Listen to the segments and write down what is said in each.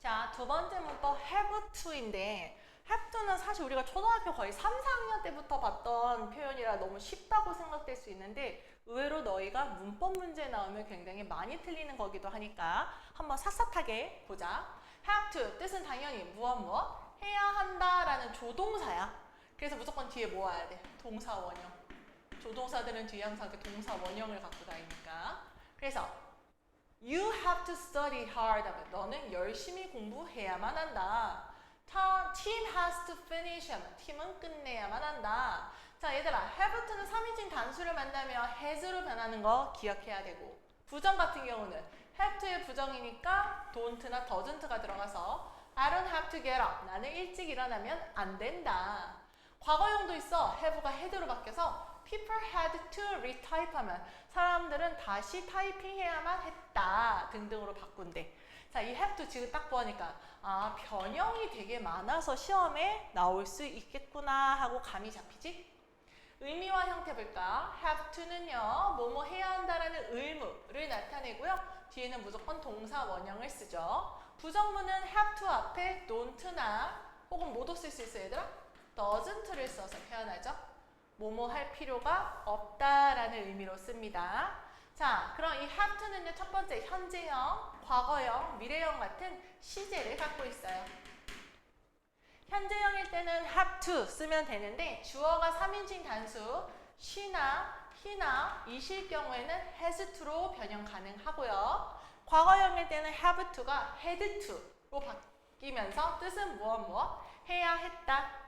자, 두 번째 문법 have to인데 have to는 사실 우리가 초등학교 거의 3, 4학년 때부터 봤던 표현이라 너무 쉽다고 생각될 수 있는데 의외로 너희가 문법 문제 나오면 굉장히 많이 틀리는 거기도 하니까 한번 샅샅하게 보자. have to 뜻은 당연히 무엇 해야 한다라는 조동사야. 그래서 무조건 뒤에 뭐 와야 돼? 동사 원형. 조동사들은 뒤에 항상 그 동사 원형을 갖고 다니니까. 그래서 You have to study hard 하면 너는 열심히 공부해야만 한다. Team has to finish 하면 팀은 끝내야만 한다. 자, 얘들아, have to는 3인칭 단수를 만나면 has로 변하는 거 기억해야 되고 부정 같은 경우는 have to의 부정이니까 don't나 doesn't가 들어가서 I don't have to get up. 나는 일찍 일어나면 안 된다. 과거형도 있어. have가 had로 바뀌어서 People had to retype 하면 사람들은 다시 타이핑해야만 했다 등등으로 바꾼대. 자, 이 have to 지금 딱 보니까 아, 변형이 되게 많아서 시험에 나올 수 있겠구나 하고 감이 잡히지? 의미와 형태 볼까? have to는요, 뭐뭐 해야 한다라는 의무를 나타내고요. 뒤에는 무조건 동사 원형을 쓰죠. 부정문은 have to 앞에 don't나 혹은 뭐도 쓸 수 있어요, 얘들아? doesn't를 써서 표현하죠. 뭐뭐 할 필요가 없다라는 의미로 씁니다. 자, 그럼 이 have to는요, 첫 번째 현재형, 과거형, 미래형 같은 시제를 갖고 있어요. 현재형일 때는 have to 쓰면 되는데 주어가 3인칭 단수 she나 he나 이실 경우에는 has to로 변형 가능하고요. 과거형일 때는 have to가 had to로 바뀌면서 뜻은 무엇 해야 했다.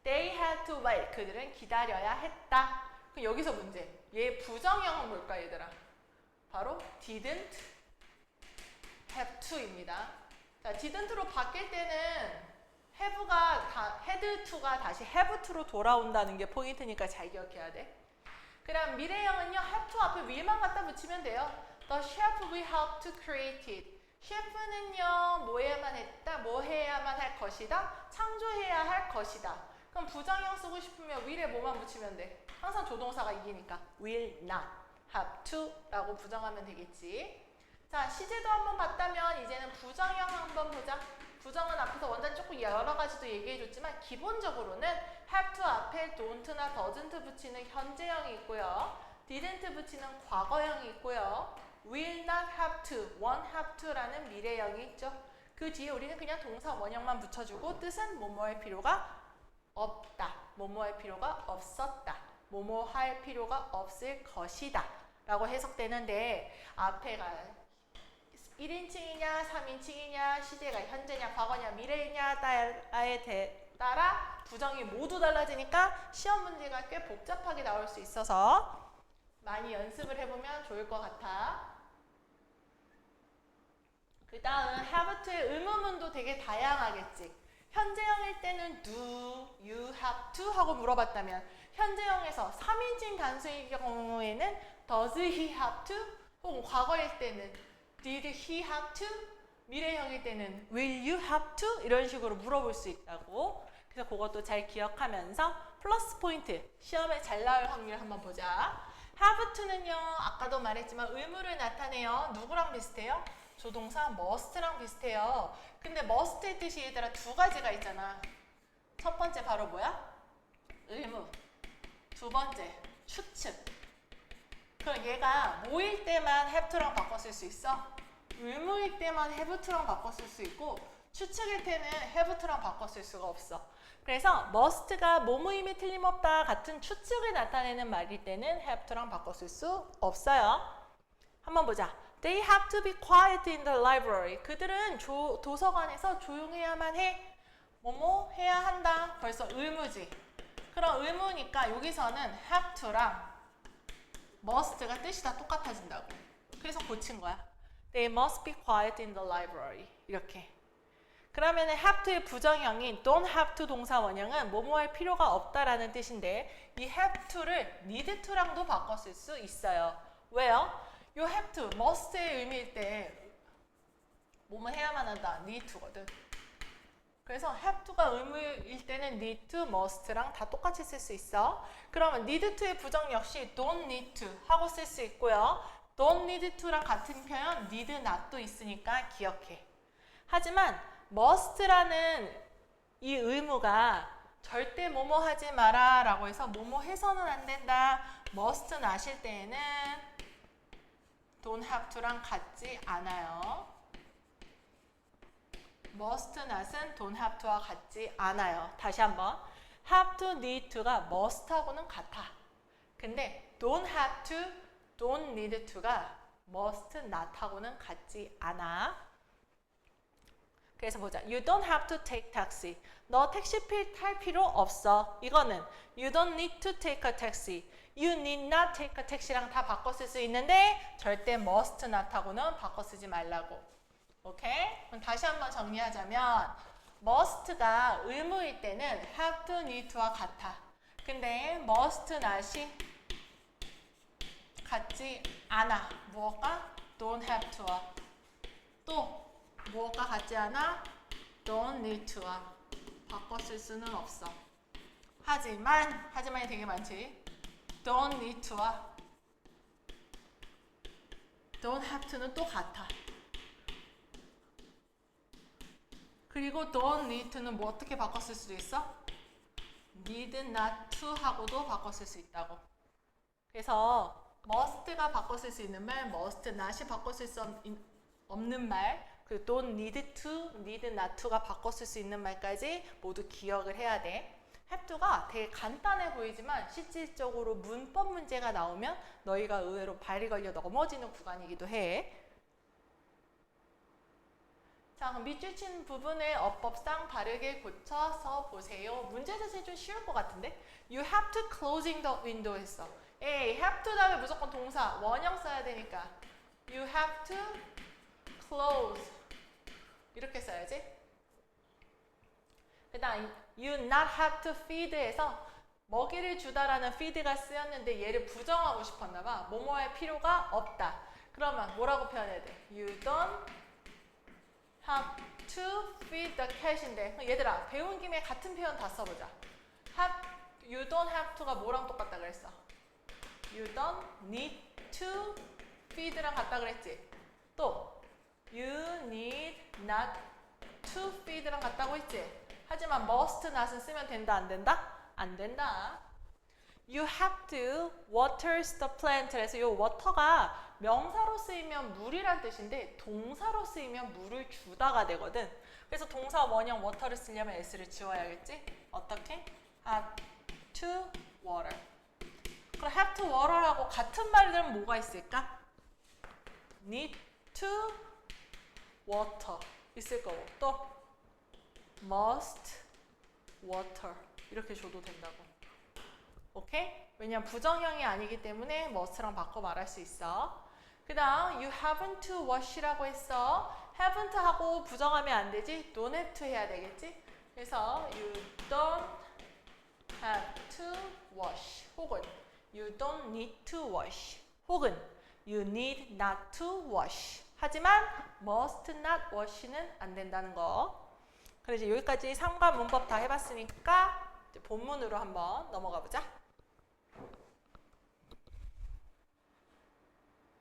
They had to wait. 그들은 기다려야 했다. 그럼 여기서 문제. 얘 부정형은 뭘까 얘들아? 바로 didn't have to입니다. 자, didn't로 바뀔 때는 had to가 다시 have to로 돌아온다는 게 포인트니까 잘 기억해야 돼. 그다음 미래형은요, have to 앞에 will만 갖다 붙이면 돼요. The chef will help to create it. 셰프는요, 뭐 해야만 했다, 뭐 해야만 할 것이다, 창조해야 할 것이다. 그럼 부정형 쓰고 싶으면 will에 뭐만 붙이면 돼? 항상 조동사가 이기니까 will not have to 라고 부정하면 되겠지. 자, 시제도 한번 봤다면 이제는 부정형 한번 보자. 부정은 앞에서 원장 조금 여러 가지도 얘기해줬지만 기본적으로는 have to 앞에 don't나 doesn't 붙이는 현재형이 있고요. didn't 붙이는 과거형이 있고요. will not have to, won't have to라는 미래형이 있죠. 그 뒤에 우리는 그냥 동사 원형만 붙여주고 뜻은 뭐뭐 할 필요가 없다. 뭐뭐 할 필요가 없었다. 뭐뭐 할 필요가 없을 것이다. 라고 해석되는데 앞에가 1인칭이냐 3인칭이냐 시제가 현재냐 과거냐 미래냐 따라 부정이 모두 달라지니까 시험 문제가 꽤 복잡하게 나올 수 있어서 많이 연습을 해보면 좋을 것 같아. 그 다음 have to의 의문문도 되게 다양하겠지. 현재형일 때는 do, you have to 하고 물어봤다면 현재형에서 3인칭 단수의 경우에는 does he have to? 혹은 과거일 때는 did he have to? 미래형일 때는 will you have to? 이런 식으로 물어볼 수 있다고. 그래서 그것도 잘 기억하면서 플러스 포인트, 시험에 잘 나올 확률을 한번 보자. have to는요, 아까도 말했지만 의무를 나타내요. 누구랑 비슷해요? 조동사 must랑 비슷해요. 근데 must의 뜻이 얘들아 두 가지가 있잖아. 첫 번째 바로 뭐야? 의무. 두 번째 추측. 그럼 얘가 뭐일 때만 have to랑 바꿔 쓸 수 있어? 의무일 때만 have to랑 바꿔 쓸 수 있고 추측일 때는 have to랑 바꿔 쓸 수가 없어. 그래서 must가 뭐뭐임이 틀림없다 같은 추측을 나타내는 말일 때는 have to랑 바꿔 쓸 수 없어요. 한번 보자. They have to be quiet in the library. 그들은 도서관에서 조용해야만 해. 뭐뭐 해야 한다. 벌써 의무지. 그럼 의무니까 여기서는 have to랑 must가 뜻이 다 똑같아진다고. 그래서 고친 거야. They must be quiet in the library. 이렇게. 그러면 have to의 부정형인 don't have to 동사 원형은 뭐뭐 할 필요가 없다라는 뜻인데 이 have to를 need to랑도 바꿔 쓸 수 있어요. 왜요? 요 have to, must의 의미일 때 뭐뭐 해야만 한다, need to거든. 그래서 have to가 의무일 때는 need to, must랑 다 똑같이 쓸 수 있어. 그러면 need to의 부정 역시 don't need to 하고 쓸 수 있고요. don't need to랑 같은 표현 need not도 있으니까 기억해. 하지만 must라는 이 의무가 절대 뭐뭐 하지 마라 라고 해서 뭐뭐 해서는 안 된다. must not일 때에는 don't have to랑 같지 않아요. must not은 don't have to와 같지 않아요. 다시 한번. have to, need to가 must하고는 같아. 근데 don't have to, don't need to가 must not하고는 같지 않아. 그래서 보자. You don't have to take taxi. 너 택시 탈 필요 없어. 이거는 You don't need to take a taxi. You need not take a taxi랑 다 바꿔 쓸 수 있는데 절대 must not하고는 바꿔 쓰지 말라고. 오케이? 그럼 다시 한번 정리하자면 must가 의무일 때는 have to, need to와 같아. 근데 must not이 같지 않아. 무엇과? don't have to와. 또 무엇과 같지 않아? don't need to와 바꿔 쓸 수는 없어. 하지만이 되게 많지. don't need to와 don't have to는 또 같아. 그리고 don't need to는 뭐 어떻게 바꿔 쓸 수도 있어? need not to 하고도 바꿔 쓸 수 있다고. 그래서 must가 바꿔 쓸 수 있는 말, must not이 바꿔 쓸 수 없는 말, 그리고 don't need to, need not to가 바꿔 쓸 수 있는 말까지 모두 기억을 해야 돼. have to가 되게 간단해 보이지만 실질적으로 문법 문제가 나오면 너희가 의외로 발이 걸려 넘어지는 구간이기도 해. 자, 그럼 밑줄 친 부분을 어법상 바르게 고쳐서 보세요. 문제 자체는 좀 쉬울 것 같은데? You have to closing the window 했어. 에이, have to 다음에 무조건 동사, 원형 써야 되니까 You have to close 이렇게 써야지. 그 다음 You not have to feed 해서 먹이를 주다라는 feed가 쓰였는데 얘를 부정하고 싶었나 봐. 뭐뭐할 필요가 없다. 그러면 뭐라고 표현해야 돼? You don't have to feed the cat인데 얘들아 배운 김에 같은 표현 다 써보자. You don't have to가 뭐랑 똑같다 그랬어? You don't need to feed랑 같다 그랬지? 또 You need not to feed랑 같다고 했지? 하지만 must not은 쓰면 된다 안 된다? 안 된다. You have to water the plant. 그래서 이 water가 명사로 쓰이면 물이란 뜻인데 동사로 쓰이면 물을 주다가 되거든. 그래서 동사 원형 water를 쓰려면 s를 지워야겠지? 어떻게? have to water. 그럼 have to water하고 같은 말들은 뭐가 있을까? need to water 있을 거고 또 must water 이렇게 줘도 된다고. 오케이? 왜냐면 부정형이 아니기 때문에 must랑 바꿔 말할 수 있어. 그 다음 you haven't to wash라고 했어. haven't 하고 부정하면 안 되지. don't have to 해야 되겠지. 그래서 you don't have to wash 혹은 you don't need to wash 혹은 you need not to wash. 하지만 must not wash는 안 된다는 거. 그래서 여기까지 3과 문법 다 해봤으니까 이제 본문으로 한번 넘어가 보자.